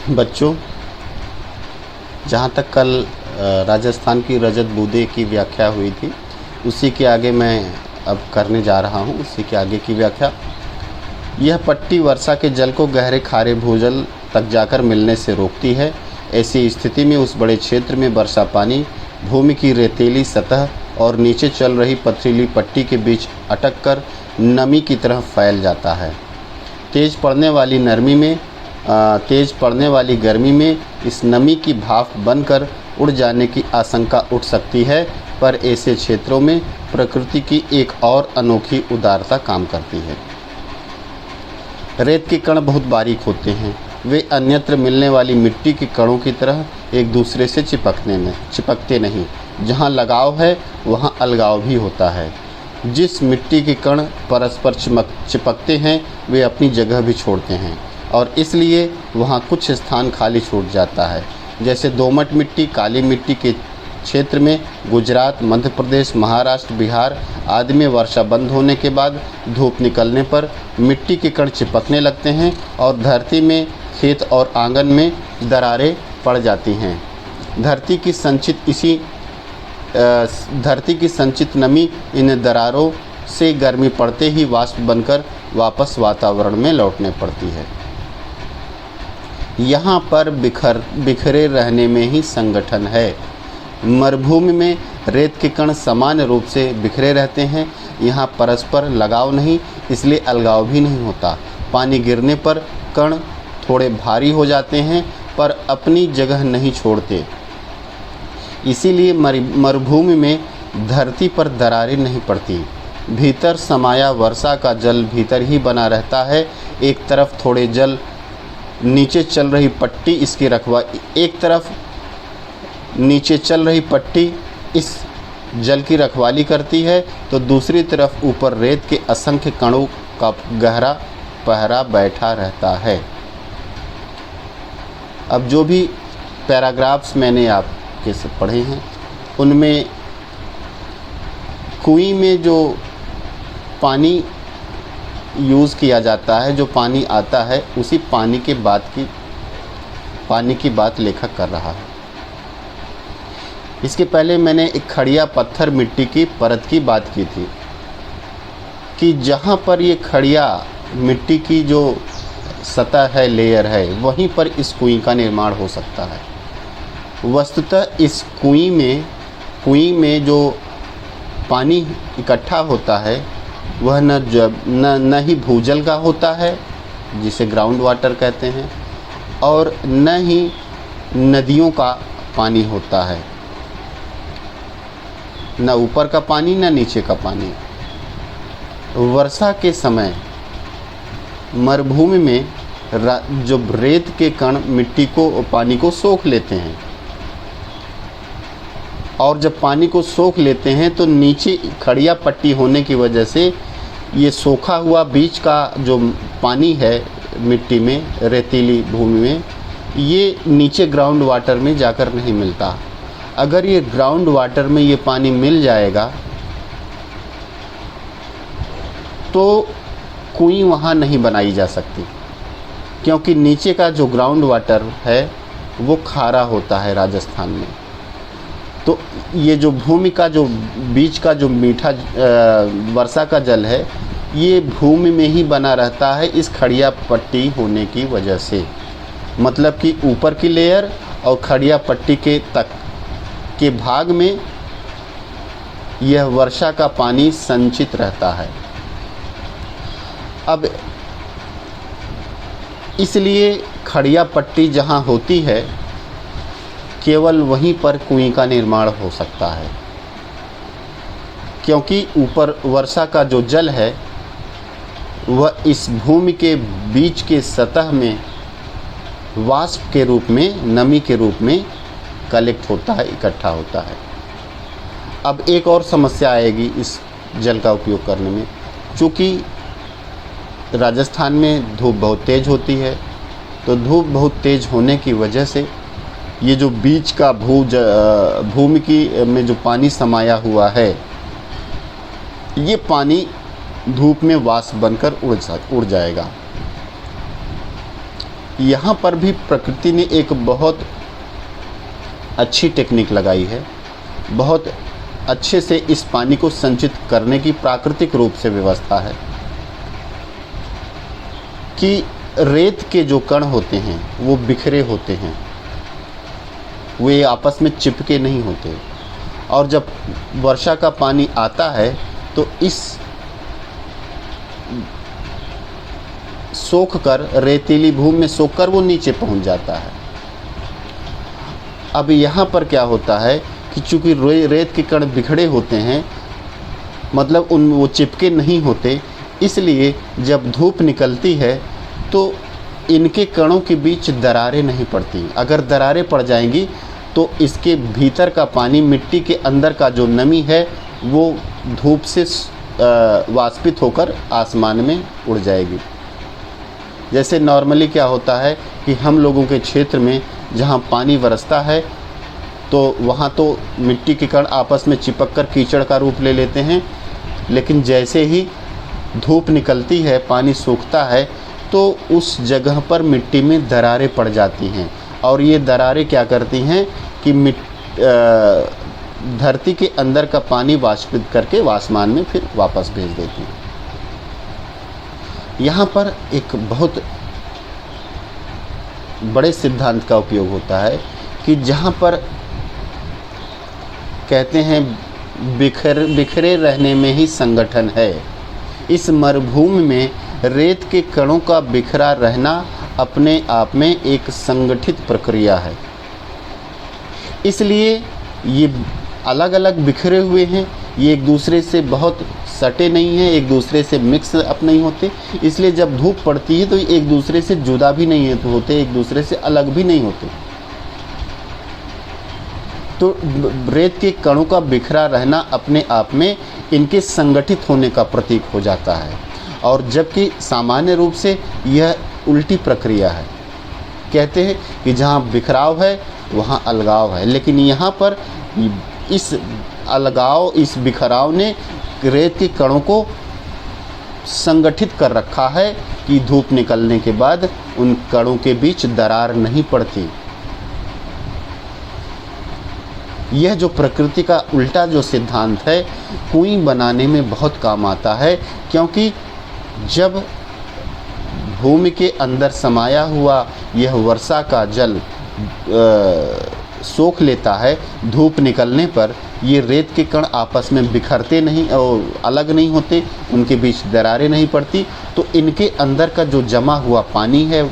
बच्चों, जहाँ तक कल राजस्थान की रजत बूंदे की व्याख्या हुई थी, उसी के आगे मैं अब करने जा रहा हूँ, उसी के आगे की व्याख्या। यह पट्टी वर्षा के जल को गहरे खारे भूजल तक जाकर मिलने से रोकती है। ऐसी स्थिति में उस बड़े क्षेत्र में वर्षा पानी भूमि की रेतीली सतह और नीचे चल रही पथरीली पट्टी के बीच अटक कर नमी की तरह फैल जाता है। तेज़ पड़ने वाली गर्मी में इस नमी की भाप बनकर उड़ जाने की आशंका उठ सकती है, पर ऐसे क्षेत्रों में प्रकृति की एक और अनोखी उदारता काम करती है। रेत के कण बहुत बारीक होते हैं। वे अन्यत्र मिलने वाली मिट्टी के कणों की तरह एक दूसरे से चिपकते नहीं। जहाँ लगाव है वहाँ अलगाव भी होता है। जिस मिट्टी के कण परस्पर चिपकते हैं वे अपनी जगह भी छोड़ते हैं और इसलिए वहाँ कुछ स्थान खाली छूट जाता है। जैसे दोमट मिट्टी, काली मिट्टी के क्षेत्र में गुजरात, मध्य प्रदेश, महाराष्ट्र, बिहार आदि में वर्षा बंद होने के बाद धूप निकलने पर मिट्टी के कण चिपकने लगते हैं और धरती में, खेत और आंगन में दरारें पड़ जाती हैं। धरती की संचित नमी इन दरारों से गर्मी पड़ते ही वाष्प बनकर वापस वातावरण में लौटने पड़ती है। यहाँ पर बिखरे रहने में ही संगठन है। मरुभूमि में रेत के कण समान रूप से बिखरे रहते हैं। यहाँ परस्पर लगाव नहीं, इसलिए अलगाव भी नहीं होता। पानी गिरने पर कण थोड़े भारी हो जाते हैं पर अपनी जगह नहीं छोड़ते। इसीलिए मरुभूमि में धरती पर दरारें नहीं पड़ती। भीतर समाया वर्षा का जल भीतर ही बना रहता है। एक तरफ थोड़े जल नीचे चल रही पट्टी इस जल की रखवाली करती है, तो दूसरी तरफ ऊपर रेत के असंख्य कणों का गहरा पहरा बैठा रहता है। अब जो भी पैराग्राफ्स मैंने आपके से पढ़े हैं उनमें कुएं में जो पानी यूज़ किया जाता है, जो पानी आता है, उसी पानी की बात लेखक कर रहा है। इसके पहले मैंने एक खड़िया पत्थर मिट्टी की परत की बात की थी कि जहाँ पर ये खड़िया मिट्टी की जो सतह है, लेयर है, वहीं पर इस कुएं का निर्माण हो सकता है। वस्तुतः इस कुएं में जो पानी इकट्ठा होता है वह न ही भूजल का होता है, जिसे ग्राउंड वाटर कहते हैं, और न ही नदियों का पानी होता है, न ऊपर का पानी न नीचे का पानी। वर्षा के समय मरुभूमि में जो रेत के कण पानी को सोख लेते हैं और जब पानी को सोख लेते हैं तो नीचे खड़िया पट्टी होने की वजह से ये सोखा हुआ बीच का जो पानी है मिट्टी में, रेतीली भूमि में, ये नीचे ग्राउंड वाटर में जाकर नहीं मिलता। अगर ये ग्राउंड वाटर में ये पानी मिल जाएगा तो कुएं वहाँ नहीं बनाई जा सकती, क्योंकि नीचे का जो ग्राउंड वाटर है वो खारा होता है राजस्थान में। तो ये जो भूमि का जो बीच का जो मीठा वर्षा का जल है, ये भूमि में ही बना रहता है इस खड़िया पट्टी होने की वजह से। मतलब कि ऊपर की लेयर और खड़िया पट्टी के तक के भाग में यह वर्षा का पानी संचित रहता है। अब इसलिए खड़िया पट्टी जहाँ होती है केवल वहीं पर कुएं का निर्माण हो सकता है, क्योंकि ऊपर वर्षा का जो जल है वह इस भूमि के बीच के सतह में वाष्प के रूप में, नमी के रूप में कलेक्ट होता है, इकट्ठा होता है। अब एक और समस्या आएगी इस जल का उपयोग करने में। चूँकि राजस्थान में धूप बहुत तेज़ होती है, तो धूप बहुत तेज़ होने की वजह से ये जो बीच का भूमि की में जो पानी समाया हुआ है, ये पानी धूप में वाष्प बनकर उड़ जाएगा। यहाँ पर भी प्रकृति ने एक बहुत अच्छी टेक्निक लगाई है, बहुत अच्छे से इस पानी को संचित करने की प्राकृतिक रूप से व्यवस्था है कि रेत के जो कण होते हैं वो बिखरे होते हैं, वे आपस में चिपके नहीं होते। और जब वर्षा का पानी आता है तो इस सोख कर, रेतीली भूमि में सोख कर वो नीचे पहुंच जाता है। अब यहाँ पर क्या होता है कि चूँकि रेत के कण बिखरे होते हैं, मतलब वो चिपके नहीं होते, इसलिए जब धूप निकलती है तो इनके कणों के बीच दरारें नहीं पड़ती। अगर दरारें पड़ जाएंगी तो इसके भीतर का पानी, मिट्टी के अंदर का जो नमी है वो धूप से वाष्पित होकर आसमान में उड़ जाएगी। जैसे नॉर्मली क्या होता है कि हम लोगों के क्षेत्र में जहाँ पानी बरसता है तो वहाँ तो मिट्टी के कण आपस में चिपक कर कीचड़ का रूप ले लेते हैं, लेकिन जैसे ही धूप निकलती है, पानी सूखता है, तो उस जगह पर मिट्टी में दरारें पड़ जाती हैं। और ये दरारें क्या करती हैं कि धरती के अंदर का पानी वाष्पित करके आसमान में फिर वापस भेज देती हैं। यहाँ पर एक बहुत बड़े सिद्धांत का उपयोग होता है कि जहाँ पर कहते हैं बिखरे रहने में ही संगठन है। इस मरुभूमि में रेत के कणों का बिखरा रहना अपने आप में एक संगठित प्रक्रिया है। इसलिए ये अलग अलग बिखरे हुए हैं, ये एक दूसरे से बहुत सटे नहीं हैं, एक दूसरे से मिक्स अप नहीं होते। इसलिए जब धूप पड़ती है तो एक दूसरे से जुदा भी नहीं होते, एक दूसरे से अलग भी नहीं होते। तो रेत के कणों का बिखरा रहना अपने आप में इनके संगठित होने का प्रतीक हो जाता है। और जबकि सामान्य रूप से यह उल्टी प्रक्रिया है। कहते हैं कि जहाँ बिखराव है वहाँ अलगाव है, लेकिन यहाँ पर इस अलगाव, इस बिखराव ने रेत के कणों को संगठित कर रखा है कि धूप निकलने के बाद उन कणों के बीच दरार नहीं पड़ती। यह जो प्रकृति का उल्टा जो सिद्धांत है, कुएं बनाने में बहुत काम आता है, क्योंकि जब भूमि के अंदर समाया हुआ यह वर्षा का जल सोख लेता है, धूप निकलने पर ये रेत के कण आपस में बिखरते नहीं और अलग नहीं होते, उनके बीच दरारें नहीं पड़ती, तो इनके अंदर का जो जमा हुआ पानी है,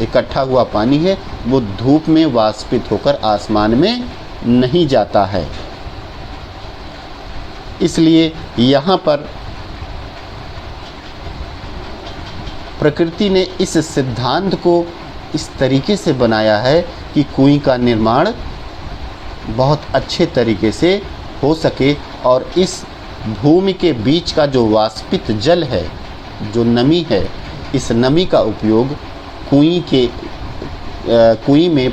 इकट्ठा हुआ पानी है, वो धूप में वाष्पित होकर आसमान में नहीं जाता है। इसलिए यहाँ पर प्रकृति ने इस सिद्धांत को इस तरीके से बनाया है कि कुएं का निर्माण बहुत अच्छे तरीके से हो सके और इस भूमि के बीच का जो वाष्पित जल है, जो नमी है, इस नमी का उपयोग कुएं में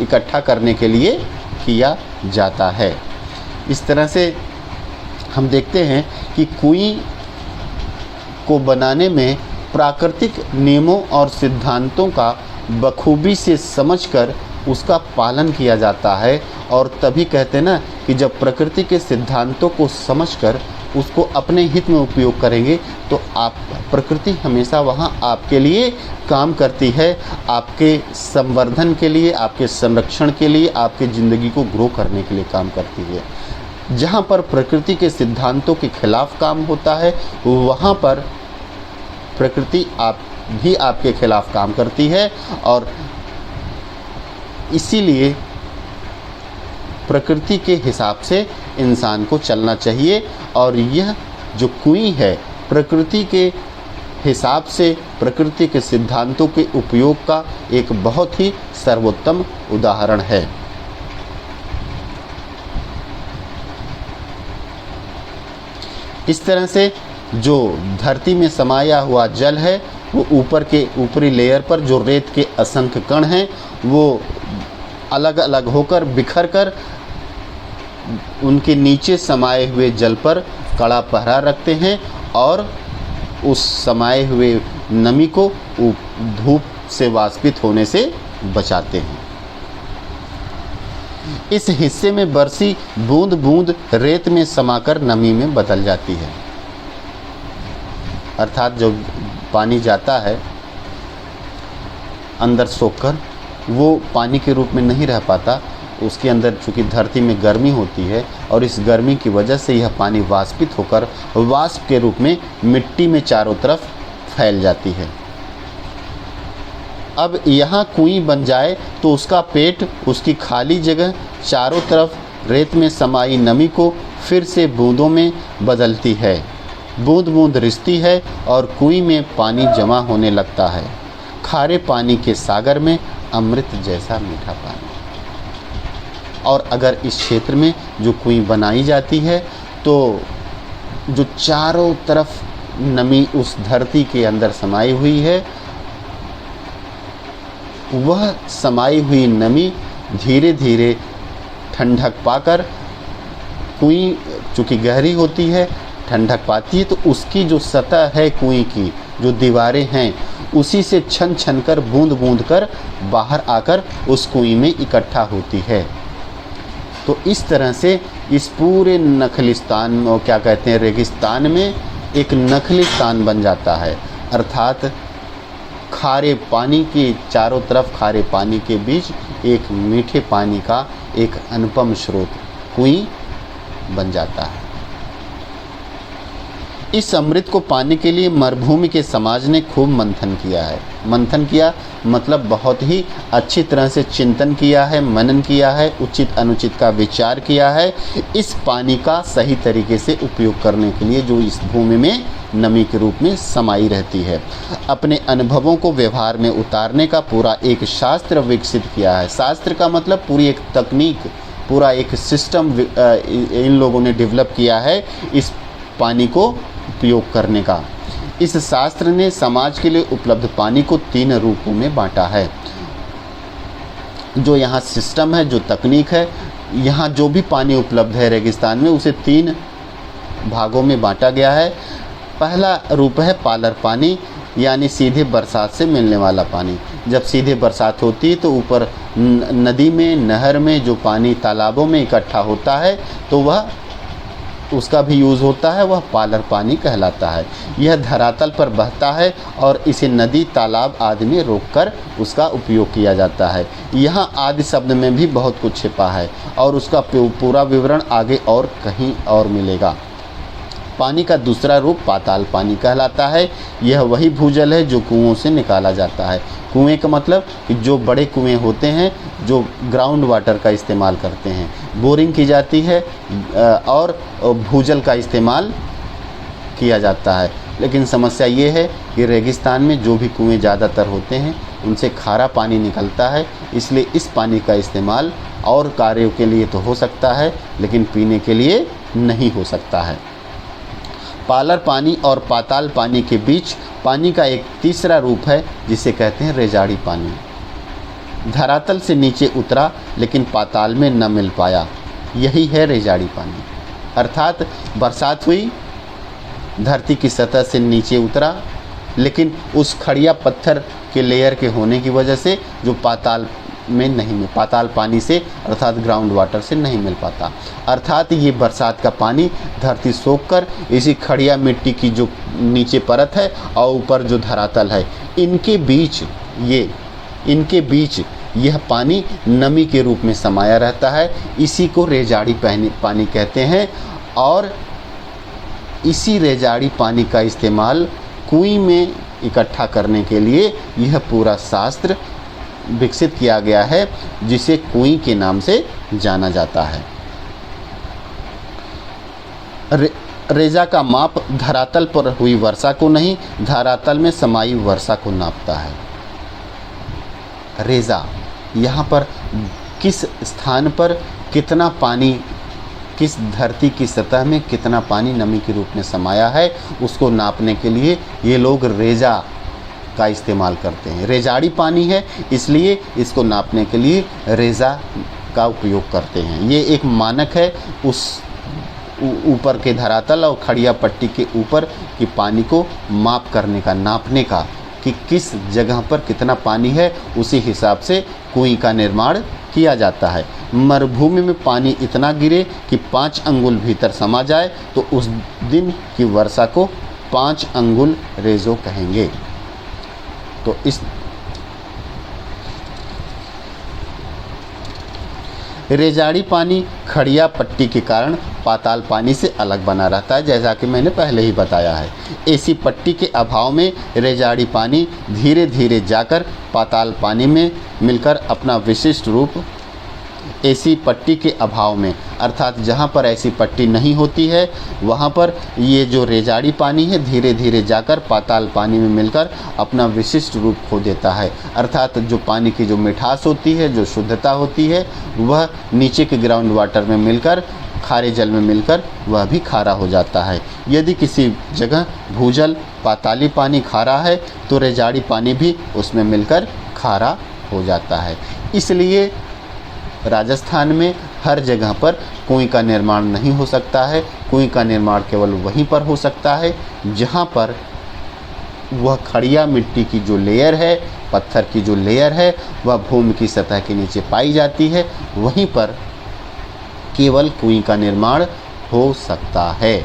इकट्ठा करने के लिए किया जाता है। इस तरह से हम देखते हैं कि कुएं को बनाने में प्राकृतिक नियमों और सिद्धांतों का बखूबी से समझकर उसका पालन किया जाता है। और तभी कहते हैं ना कि जब प्रकृति के सिद्धांतों को समझकर उसको अपने हित में उपयोग करेंगे तो प्रकृति हमेशा वहाँ आपके लिए काम करती है, आपके संवर्धन के लिए, आपके संरक्षण के लिए, आपके ज़िंदगी को ग्रो करने के लिए काम करती है। जहाँ पर प्रकृति के सिद्धांतों के खिलाफ काम होता है, वहाँ पर प्रकृति भी आपके खिलाफ काम करती है। और इसीलिए प्रकृति के हिसाब से इंसान को चलना चाहिए। और यह जो कुएं है, प्रकृति के हिसाब से, प्रकृति के सिद्धांतों के उपयोग का एक बहुत ही सर्वोत्तम उदाहरण है। इस तरह से जो धरती में समाया हुआ जल है, वो ऊपर के ऊपरी लेयर पर जो रेत के असंख्य कण हैं, वो अलग अलग होकर बिखर कर उनके नीचे समाये हुए जल पर कड़ा पहरा रखते हैं और उस समाये हुए नमी को धूप से वाष्पित होने से बचाते हैं। इस हिस्से में बरसी बूंद बूंद रेत में समाकर नमी में बदल जाती है। अर्थात जो पानी जाता है अंदर सोखकर, वो पानी के रूप में नहीं रह पाता। उसके अंदर चूँकि धरती में गर्मी होती है और इस गर्मी की वजह से यह पानी वाष्पित होकर वाष्प के रूप में मिट्टी में चारों तरफ फैल जाती है। अब यहाँ कुएं बन जाए तो उसका पेट, उसकी खाली जगह चारों तरफ रेत में समाई नमी को फिर से बूंदों में बदलती है। बूंद बूंद रिसती है और कुएं में पानी जमा होने लगता है। खारे पानी के सागर में अमृत जैसा मीठा पानी। और अगर इस क्षेत्र में जो कुएं बनाई जाती है तो जो चारों तरफ नमी उस धरती के अंदर समाई हुई है, वह समाई हुई नमी धीरे धीरे ठंडक पाकर, कुएं चूँकि गहरी होती है ठंडक पाती है, तो उसकी जो सतह है कुएं की, जो दीवारें हैं, उसी से छन छन कर बूंद बूंद कर बाहर आकर उस कुएं में इकट्ठा होती है। तो इस तरह से इस पूरे नखलिस्तान, और क्या कहते हैं, रेगिस्तान में एक नखलिस्तान बन जाता है। अर्थात खारे पानी के चारों तरफ, खारे पानी के बीच एक मीठे पानी का एक अनुपम स्रोत कुएं बन जाता है। इस अमृत को पाने के लिए मरुभूमि के समाज ने खूब मंथन किया है। मंथन किया मतलब बहुत ही अच्छी तरह से चिंतन किया है, मनन किया है, उचित अनुचित का विचार किया है, इस पानी का सही तरीके से उपयोग करने के लिए, जो इस भूमि में नमी के रूप में समाई रहती है। अपने अनुभवों को व्यवहार में उतारने का पूरा एक शास्त्र विकसित किया है। शास्त्र का मतलब पूरी एक तकनीक, पूरा एक सिस्टम इन लोगों ने डेवलप किया है इस पानी को उपयोग करने का। इस शास्त्र ने समाज के लिए उपलब्ध पानी को 3 रूपों में बांटा है। जो यहाँ सिस्टम है, जो तकनीक है, यहाँ जो भी पानी उपलब्ध है रेगिस्तान में, उसे 3 भागों में बांटा गया है। पहला रूप है पालर पानी, यानी सीधे बरसात से मिलने वाला पानी। जब सीधे बरसात होती है तो ऊपर नदी में, नहर में जो पानी तालाबों में इकट्ठा होता है, तो वह उसका भी यूज़ होता है, वह पालर पानी कहलाता है। यह धरातल पर बहता है और इसे नदी, तालाब आदि में रोककर उसका उपयोग किया जाता है। यहाँ आदि शब्द में भी बहुत कुछ छिपा है और उसका पूरा विवरण आगे और कहीं और मिलेगा। पानी का दूसरा रूप पाताल पानी कहलाता है। यह वही भूजल है जो कुओं से निकाला जाता है। कुएं का मतलब कि जो बड़े कुएं होते हैं, जो ग्राउंड वाटर का इस्तेमाल करते हैं, बोरिंग की जाती है और भूजल का इस्तेमाल किया जाता है। लेकिन समस्या ये है कि रेगिस्तान में जो भी कुएं ज़्यादातर होते हैं उनसे खारा पानी निकलता है, इसलिए इस पानी का इस्तेमाल और कार्यों के लिए तो हो सकता है, लेकिन पीने के लिए नहीं हो सकता है। पालर पानी और पाताल पानी के बीच पानी का एक तीसरा रूप है जिसे कहते हैं रेजाड़ी पानी। धरातल से नीचे उतरा लेकिन पाताल में न मिल पाया, यही है रेजाड़ी पानी। अर्थात बरसात हुई, धरती की सतह से नीचे उतरा, लेकिन उस खड़िया पत्थर के लेयर के होने की वजह से जो पाताल में नहीं मिल, पाताल पानी से अर्थात ग्राउंड वाटर से नहीं मिल पाता। अर्थात ये बरसात का पानी धरती सोखकर इसी खड़िया मिट्टी की जो नीचे परत है और ऊपर जो धरातल है, इनके बीच यह पानी नमी के रूप में समाया रहता है। इसी को रेजाड़ी पानी कहते हैं और इसी रेजाड़ी पानी का इस्तेमाल कुएं में इकट्ठा करने के लिए यह पूरा शास्त्र विकसित किया गया है, जिसे कुएं के नाम से जाना जाता है। रेजा का माप धरातल पर हुई वर्षा को नहीं, धरातल में समाई वर्षा को नापता है। रेजा यहाँ पर किस स्थान पर कितना पानी, किस धरती की सतह में कितना पानी नमी के रूप में समाया है, उसको नापने के लिए ये लोग रेजा का इस्तेमाल करते हैं। रेजाड़ी पानी है इसलिए इसको नापने के लिए रेजा का उपयोग करते हैं। ये एक मानक है उस ऊपर के धरातल और खड़िया पट्टी के ऊपर की पानी को माप करने का, नापने का। कि किस जगह पर कितना पानी है, उसी हिसाब से कुएं का निर्माण किया जाता है। मरुभूमि में पानी इतना गिरे कि 5 अंगुल भीतर समा जाए तो उस दिन की वर्षा को 5 अंगुल रेजो कहेंगे। तो इस रेजाड़ी पानी खड़िया पट्टी के कारण पाताल पानी से अलग बना रहता है, जैसा कि मैंने पहले ही बताया है। ऐसी पट्टी के अभाव में रेजाड़ी पानी धीरे धीरे जाकर पाताल पानी में मिलकर अपना विशिष्ट रूप, ऐसी पट्टी के अभाव में अर्थात जहाँ पर ऐसी पट्टी नहीं होती है वहाँ पर ये जो रेजाड़ी पानी है धीरे धीरे जाकर पाताल पानी में मिलकर अपना विशिष्ट रूप खो देता है। अर्थात जो पानी की जो मिठास होती है, जो शुद्धता होती है, वह नीचे के ग्राउंड वाटर में मिलकर, खारे जल में मिलकर वह भी खारा हो जाता है। यदि किसी जगह भूजल पाताली पानी खारा है तो रेजाड़ी पानी भी उसमें मिलकर खारा हो जाता है। इसलिए राजस्थान में हर जगह पर कुएं का निर्माण नहीं हो सकता है। कुएं का निर्माण केवल वहीं पर हो सकता है जहाँ पर वह खड़िया मिट्टी की जो लेयर है, पत्थर की जो लेयर है, वह भूमि की सतह के नीचे पाई जाती है। वहीं पर केवल कुएं का निर्माण हो सकता है।